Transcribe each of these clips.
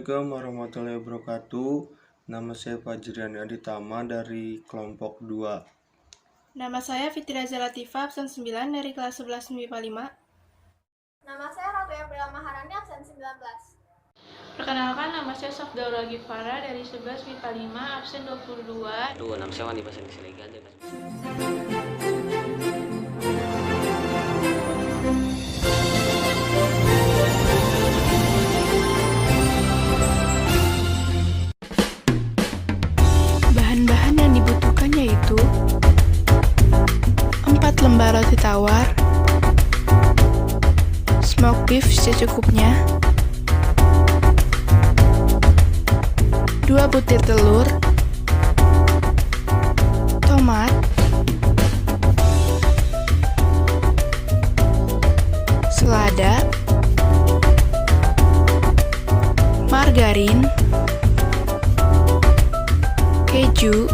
Assalamualaikum warahmatullahi wabarakatuh. Nama saya Fajrian Aditama dari kelompok 2. Nama saya Fitri Azza Latifah, absen 9 dari kelas 11 MIPA 5. Nama saya Ratu Aprila Maharani, absen 19. Perkenalkan, nama saya Safdaura Gifara dari 11 MIPA 5, absen 22. Nama saya Wandi Pasan Silegan dari Bahan-bahan yang dibutuhkan yaitu 4 lembar roti tawar, smoked beef secukupnya, 2 butir telur, tomat, selada, margarin, keju,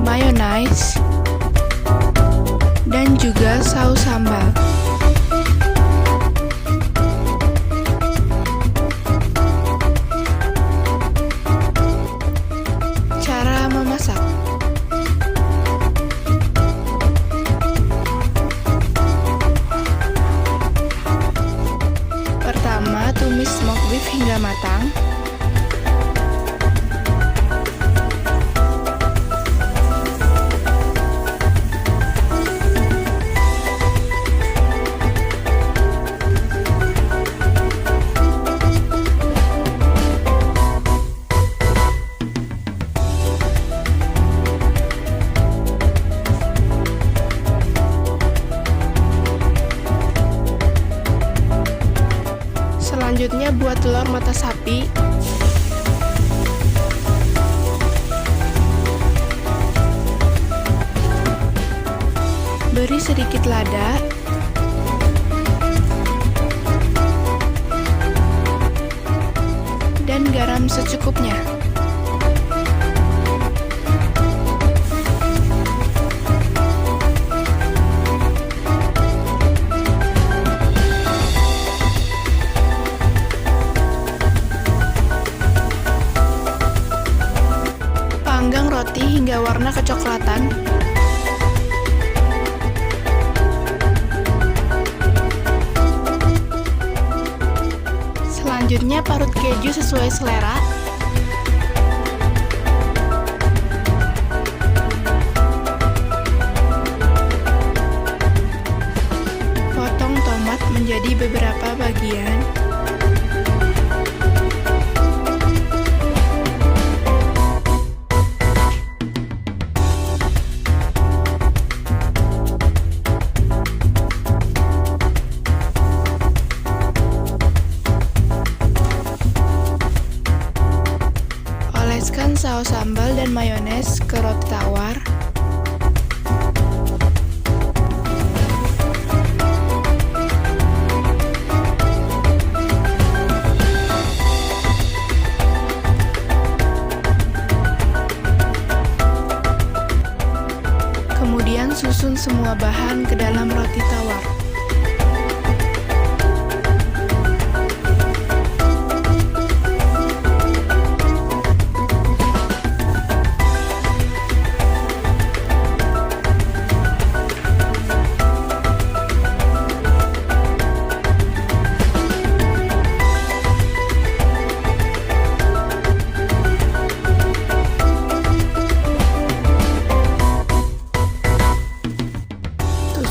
mayonnaise, dan juga saus sambal. Cara memasak. Pertama, tumis smoked beef hingga matang. Selanjutnya buat telur mata sapi. Beri sedikit lada. Dan garam secukupnya. Panggang roti hingga warna kecoklatan. Selanjutnya parut keju sesuai selera. Potong tomat menjadi beberapa bagian. Oleskan saus sambal dan mayones ke roti tawar. Kemudian susun semua bahan ke dalam roti tawar.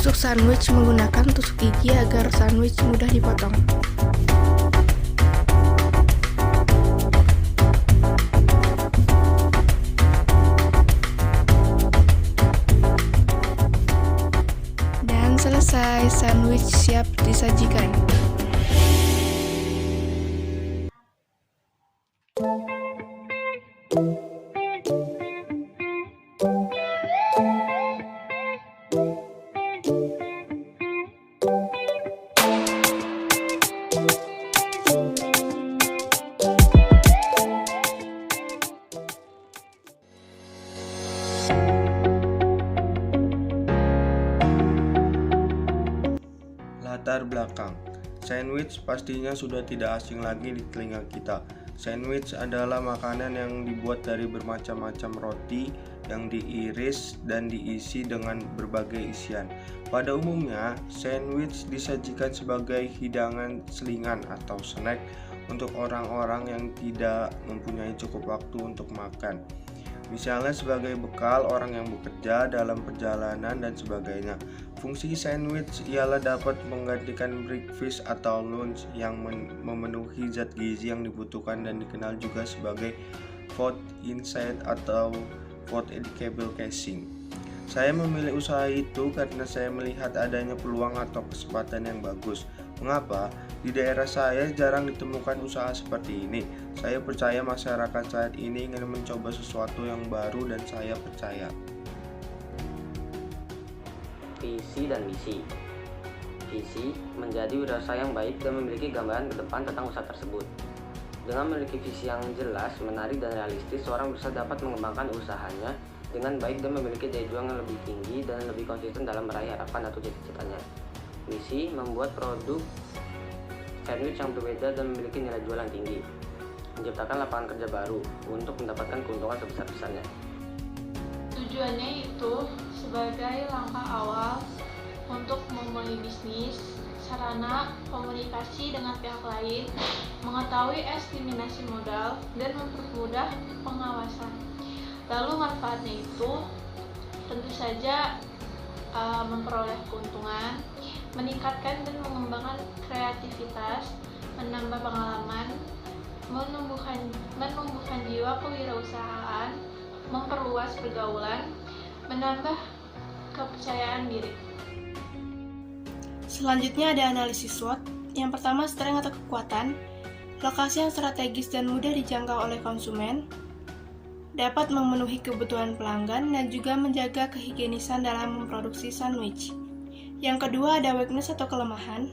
Tusuk sandwich menggunakan tusuk gigi agar sandwich mudah dipotong. Dan selesai, sandwich siap disajikan. Latar belakang. Sandwich pastinya sudah tidak asing lagi di telinga kita. Sandwich adalah makanan yang dibuat dari bermacam-macam roti yang diiris dan diisi dengan berbagai isian. Pada umumnya, sandwich disajikan sebagai hidangan selingan atau snack untuk orang-orang yang tidak mempunyai cukup waktu untuk makan. Misalnya sebagai bekal orang yang bekerja dalam perjalanan dan sebagainya. Fungsi sandwich ialah dapat menggantikan breakfast atau lunch yang memenuhi zat gizi yang dibutuhkan dan dikenal juga sebagai food inside atau food edible casing. Saya memilih usaha itu karena saya melihat adanya peluang atau kesempatan yang bagus. Mengapa? Di daerah saya jarang ditemukan usaha seperti ini. Saya percaya masyarakat saat ini ingin mencoba sesuatu yang baru dan saya percaya. Visi dan misi. Visi menjadi wirausaha yang baik dan memiliki gambaran ke depan tentang usaha tersebut. Dengan memiliki visi yang jelas, menarik dan realistis, seorang berusaha dapat mengembangkan usahanya dengan baik dan memiliki daya juang yang lebih tinggi dan lebih konsisten dalam meraih harapan atau cita-citanya. Misi membuat produk sandwich yang berbeda dan memiliki nilai jual yang tinggi, menciptakan lapangan kerja baru untuk mendapatkan keuntungan sebesar-besarnya. Tujuannya itu sebagai langkah awal untuk memulai bisnis, sarana komunikasi dengan pihak lain, mengetahui estimasi modal, dan mempermudah pengawasan. Lalu manfaatnya itu tentu saja memperoleh keuntungan, meningkatkan dan mengembangkan kreativitas, menambah pengalaman, menumbuhkan jiwa kewirausahaan, memperluas pergaulan, menambah kepercayaan diri. Selanjutnya ada analisis SWOT. Yang pertama, strength atau kekuatan, lokasi yang strategis dan mudah dijangkau oleh konsumen, dapat memenuhi kebutuhan pelanggan dan juga menjaga kehigienisan dalam memproduksi sandwich. Yang kedua ada weakness atau kelemahan,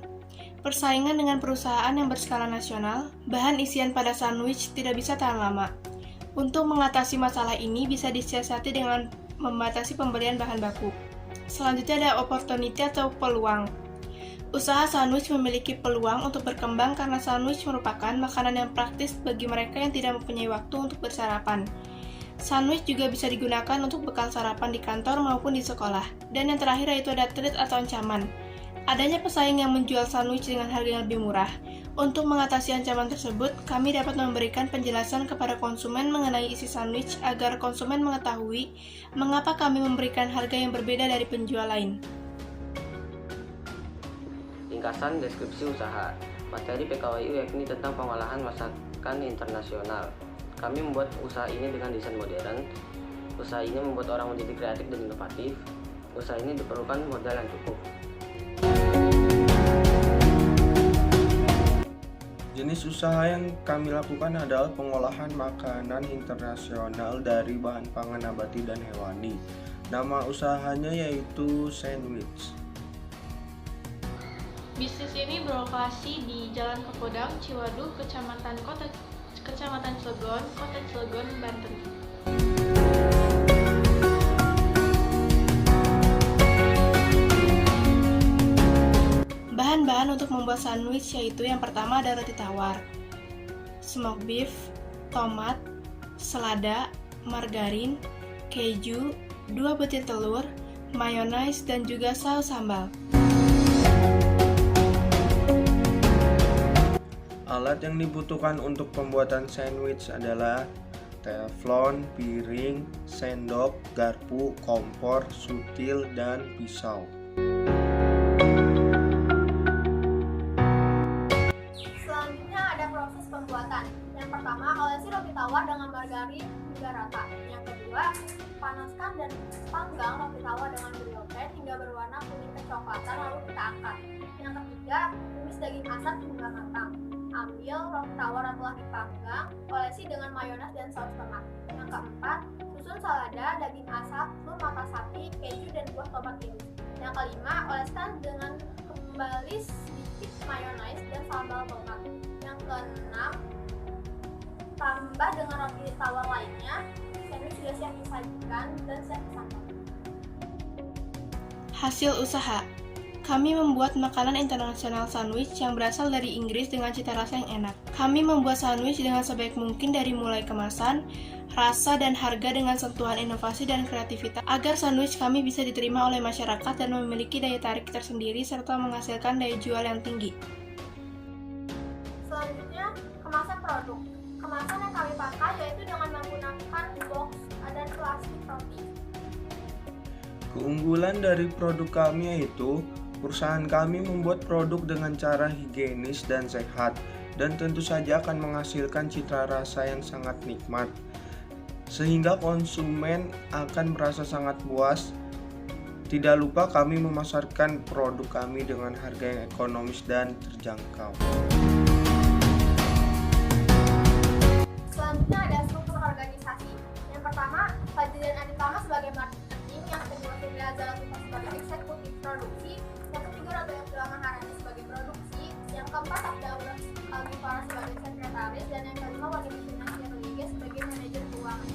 persaingan dengan perusahaan yang berskala nasional, bahan isian pada sandwich tidak bisa tahan lama. Untuk mengatasi masalah ini bisa disiasati dengan membatasi pembelian bahan baku. Selanjutnya ada opportunity atau peluang. Usaha sandwich memiliki peluang untuk berkembang karena sandwich merupakan makanan yang praktis bagi mereka yang tidak mempunyai waktu untuk bersarapan. Sandwich juga bisa digunakan untuk bekal sarapan di kantor maupun di sekolah. Dan yang terakhir yaitu ada threat atau ancaman. Adanya pesaing yang menjual sandwich dengan harga yang lebih murah. Untuk mengatasi ancaman tersebut, kami dapat memberikan penjelasan kepada konsumen mengenai isi sandwich agar konsumen mengetahui mengapa kami memberikan harga yang berbeda dari penjual lain. Ringkasan deskripsi usaha. Materi PKWU yakni tentang pengolahan masakan internasional. Kami membuat usaha ini dengan desain modern. Usaha ini membuat orang menjadi kreatif dan inovatif. Usaha ini diperlukan modal yang cukup. Jenis usaha yang kami lakukan adalah pengolahan makanan internasional dari bahan pangan nabati dan hewani. Nama usahanya yaitu Sandwich. Bisnis ini berlokasi di Jalan Kepodang, Ciwadug, Kecamatan Cilegon, Kota Cilegon, Banten. Bahan-bahan untuk membuat sandwich yaitu yang pertama ada roti tawar, smoked beef, tomat, selada, margarin, keju, 2 butir telur, mayonaise, dan juga saus sambal. Alat yang dibutuhkan untuk pembuatan sandwich adalah teflon, piring, sendok, garpu, kompor, sutil, dan pisau. Selanjutnya ada proses pembuatan. Yang pertama, olesi roti tawar dengan margarin hingga rata. Yang kedua, panaskan dan panggang roti tawar dengan brioche hingga berwarna kuning kecoklatan lalu kita angkat. Yang ketiga, tumis daging asap hingga matang. Ambil roti tawar yang telah dipanggang, olesi dengan mayones dan saus tomat. Yang keempat, susun selada, daging asap, telur mata sapi, keju, dan buah tomat iris. Yang kelima, oleskan dengan kembali sedikit mayones dan sambal tomat. Yang keenam, tambah dengan roti tawar lainnya. Sandwich sudah siap disajikan dan siap disantap. Hasil usaha. Kami membuat makanan internasional sandwich yang berasal dari Inggris dengan cita rasa yang enak. Kami membuat sandwich dengan sebaik mungkin dari mulai kemasan, rasa dan harga dengan sentuhan inovasi dan kreativitas agar sandwich kami bisa diterima oleh masyarakat dan memiliki daya tarik tersendiri serta menghasilkan daya jual yang tinggi. Selanjutnya, kemasan produk. Kemasan yang kami pakai yaitu dengan menggunakan box dan plastik roti. Keunggulan dari produk kami yaitu perusahaan kami membuat produk dengan cara higienis dan sehat, dan tentu saja akan menghasilkan cita rasa yang sangat nikmat, sehingga konsumen akan merasa sangat puas. Tidak lupa kami memasarkan produk kami dengan harga yang ekonomis dan terjangkau. Selanjutnya ada struktur organisasi. Yang pertama, Fadli dan Aditama sebagai marketing, yang kedua Fidra Zalatufa sebagai eksekutif produksi, yang ketiga Ratu Abdullah Maharani sebagai produksi, yang keempat Abdullah Al-Ghifari sebagai sekretaris, dan yang kelima Wali Finance Rodriguez sebagai manajer keuangan.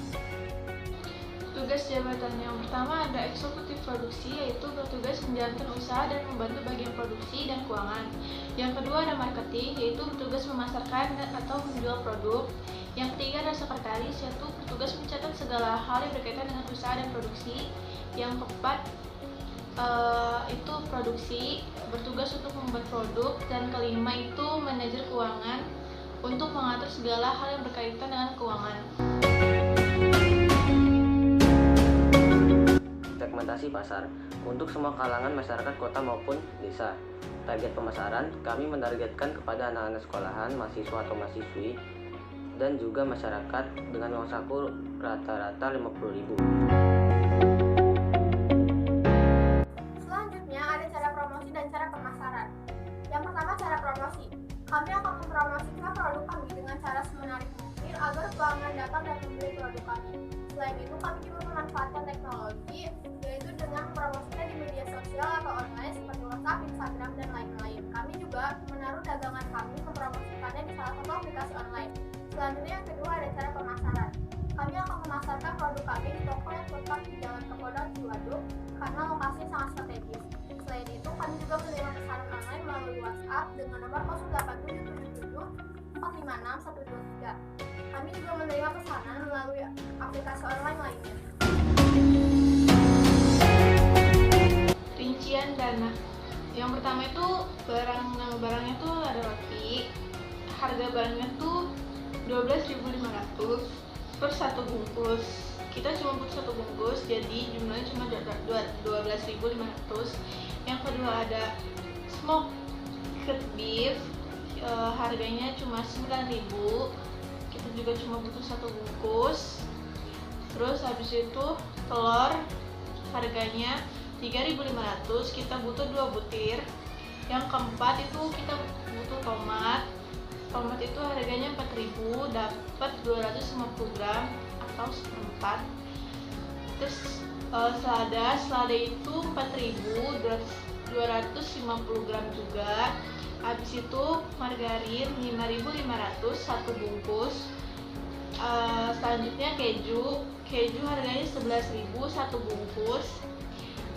Tugas jabatan yang pertama ada eksekutif produksi, yaitu bertugas menjalankan usaha dan membantu bagian produksi dan keuangan. Yang kedua ada marketing, yaitu bertugas memasarkan atau menjual produk. Yang ketiga ada sekretaris, yaitu bertugas mencatat segala hal yang berkaitan dengan usaha dan produksi. Yang keempat itu produksi, bertugas untuk membuat produk. Dan kelima itu manajer keuangan, untuk mengatur segala hal yang berkaitan dengan keuangan. Segmentasi pasar untuk semua kalangan masyarakat kota maupun desa. Target pemasaran, kami menargetkan kepada anak-anak sekolahan, mahasiswa atau mahasiswi, dan juga masyarakat dengan uang saku rata-rata 50.000. Selanjutnya ada cara promosi dan cara pemasaran. Yang pertama, cara promosi. Kami akan mempromosikan produk kami dengan cara semenarik mungkin agar pelanggan datang dan membeli produk kami. Selain itu, kami juga memanfaatkan teknologi, yaitu dengan mempromosikan di media sosial atau online seperti WhatsApp, Instagram, dan lain-lain. Kami juga menaruh dagangan kami, mempromosikannya di salah satu aplikasi online. Selanjutnya yang kedua ada cara pemasaran. Kami akan memasarkan produk kami di toko yang terletak di Jalan Kepodang Ciwaduk karena lokasinya sangat strategis. Selain itu, kami juga menerima pesanan online melalui WhatsApp dengan nomor 0877 456 123. Kami juga menerima pesanan melalui aplikasi online lainnya. Rincian dana. Yang pertama itu barangnya tuh ada roti. Harga barangnya tuh 12.500 per satu bungkus. Kita cuma butuh satu bungkus, jadi jumlahnya cuma 12.500. Yang kedua ada smoked beef, harganya cuma 9.000. Kita juga cuma butuh satu bungkus. Terus habis itu telur, harganya 3.500, kita butuh 2 butir. Yang keempat itu kita butuh tomat. Tomat itu harganya 4.000, dapat 250 gram atau seperempat. Terus selada itu 4.250 gram juga. Habis itu margarin 5.500 satu bungkus. Selanjutnya keju harganya 11.000 satu bungkus.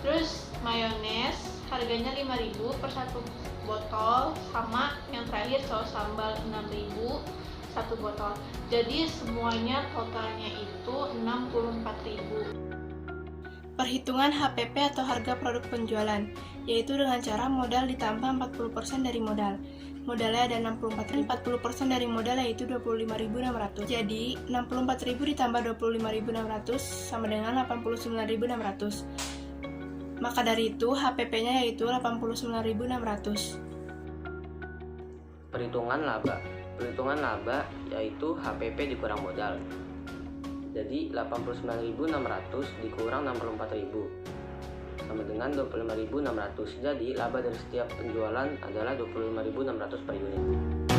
Terus mayones harganya 5.000 per satu botol, sama yang terakhir saus sambal 6.000 satu botol. Jadi semuanya totalnya itu 64.000. Perhitungan HPP atau harga produk penjualan, yaitu dengan cara modal ditambah 40% dari modal. Modalnya ada 64.000, 40% dari modal yaitu 25.600. Jadi 64.000 ditambah 25.600 sama dengan 89.600. Maka dari itu HPP-nya yaitu 89.600. Perhitungan laba yaitu HPP dikurang modal. Jadi 89.600 dikurang 64.000 sama dengan 25.600. Jadi laba dari setiap penjualan adalah 25.600 per unit.